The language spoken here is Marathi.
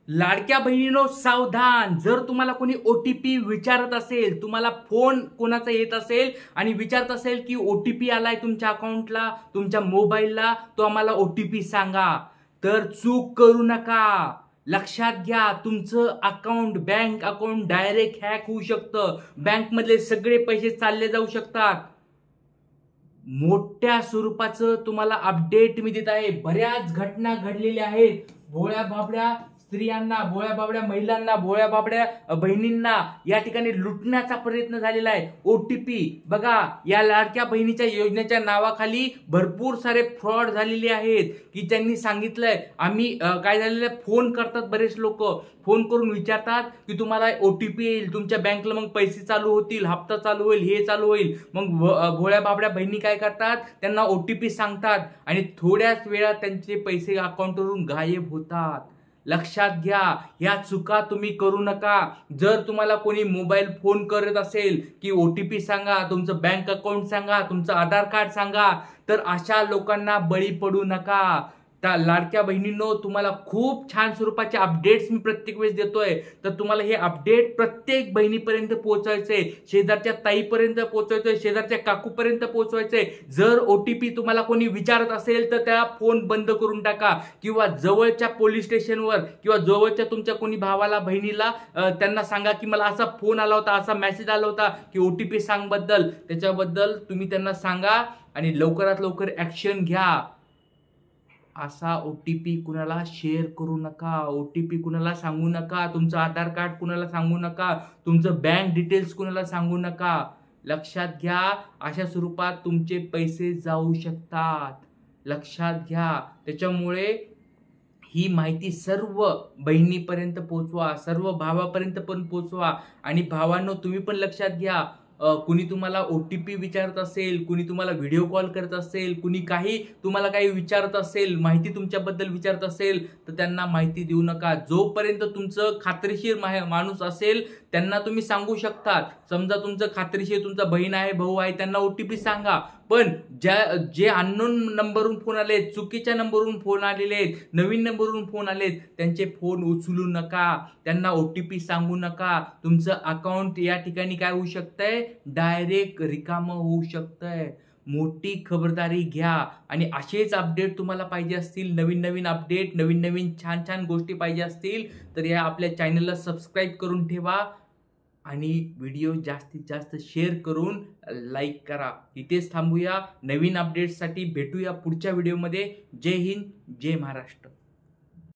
लाडक्या बहिणींनो सावधान, जर तुम्हाला कोणी OTP विचारत असेल, तुम्हाला फोन कोणाचा येत असेल आणि विचारत असेल की OTP आलाय तुमच्या अकाउंटला, तुमच्या मोबाईलला, तो आम्हाला OTP सांगा, तर चूक करू नका. लक्षात घ्या, तुमचं account, bank account direct hack होऊ शकतं. बँक मधले सगळे पैसे चालले जाऊ शकतात. मोठ्या स्वरूपाचं तुम्हाला अपडेट मी देत आहे. बऱ्याच घटना घडलेल्या आहेत. भोळ्या बाबड्या स्त्रियांना, भोळ्या बाबड्या महिलांना, भोळ्या बाबड्या बहिणींना या ठिकाणी लुटण्याचा प्रयत्न झालेला आहे. OTP बघा, या लाडक्या बहिणीच्या योजनेच्या नावाखाली भरपूर सारे फ्रॉड झालेले आहेत की त्यांनी सांगितलंय आम्ही काय झालेलं आहे, फोन करतात बरेच लोक, फोन करून विचारतात की तुम्हाला OTP येईल, तुमच्या बँकला मग पैसे चालू होतील, हप्ता चालू होईल, हे चालू होईल. मग भोळ्या बाबड्या बहिणी काय करतात, त्यांना OTP सांगतात आणि थोड्याच वेळात त्यांचे पैसे अकाउंटवरून गायब होतात. लक्षात घ्या, या चुका तुम्ही करू नका. जर तुम्हाला कोणी मोबाईल फोन करत असेल की OTP सांगा, तुमचं बँक अकाउंट सांगा, तुमचं आधार कार्ड सांगा, तर अशा लोकांना बळी पडू नका. त्या लाडक्या बहिणींनो, तुम्हाला खूप छान स्वरूपाचे अपडेट्स मी प्रत्येक वेळेस देतोय, तर तुम्हाला हे अपडेट प्रत्येक बहिणीपर्यंत पोहोचवायचंय, शेजारच्या ताईपर्यंत पोहोचवायचंय, शेजारच्या काकूपर्यंत पोहोचवायचंय. जर OTP तुम्हाला कोणी विचारत असेल तर त्या फोन बंद करून टाका किंवा जवळच्या पोलीस स्टेशनवर किंवा जवळच्या तुमच्या कोणी भावाला, बहिणीला त्यांना सांगा की मला असा फोन आला होता, असा मेसेज आला होता की OTP सांग बद्दल. त्याच्याबद्दल तुम्ही त्यांना सांगा आणि लवकरात लवकर ऍक्शन घ्या. असा OTP कुणाला शेअर करू नका, OTP कुणाला सांगू नका, तुमचं आधार कार्ड कुणाला सांगू नका, तुमचं बँक डिटेल्स कुणाला सांगू नका. लक्षात घ्या, अशा स्वरूपात तुमचे पैसे जाऊ शकतात. लक्षात घ्या. त्याच्यामुळे ही माहिती सर्व बहिणीपर्यंत पोहोचवा, सर्व भावापर्यंत पण पोहोचवा. आणि भावांनो, तुम्ही पण लक्षात घ्या, कुणी तुम्हाला OTP विचारत असेल, कुणी तुम्हाला व्हिडिओ कॉल करत असेल, कुणी तुम्हाला काही विचारत असेल, माहिती तुमच्याबद्दल विचारत असेल, तर त्यांना माहिती देऊ नका. जोपर्यंत तुमचं खात्रीशीर माणूस असेल त्यांना तुम्ही सांगू शकता. समजा तुमचं खात्रीशीर, तुमचा बहीण आहे, भाऊ आहे, त्यांना OTP सांगा. पण जे अननोन नंबरवरून फोन आले, चुकीच्या नंबरवरून फोन आलेले आहेत, नवीन नंबरवरून फोन आलेत, त्यांचे फोन उचलू नका, त्यांना OTP सांगू नका. तुमचं अकाउंट या ठिकाणी काय होऊ शकतंय, डायरेक्ट रिकामं होऊ शकतंय. मोठी खबरदारी घ्या. आणि असेच अपडेट तुम्हाला पाहिजे असतील, नवीन नवीन अपडेट, नवीन नवीन छान छान गोष्टी पाहिजे असतील, तर या आपल्या चॅनलला सबस्क्राईब करून ठेवा आणि व्हिडिओ जास्तीत जास्त शेअर करून लाईक करा. इथेच थांबूया. नवीन अपडेट्ससाठी भेटूया पुढच्या व्हिडिओमध्ये. जय हिंद, जय महाराष्ट्र.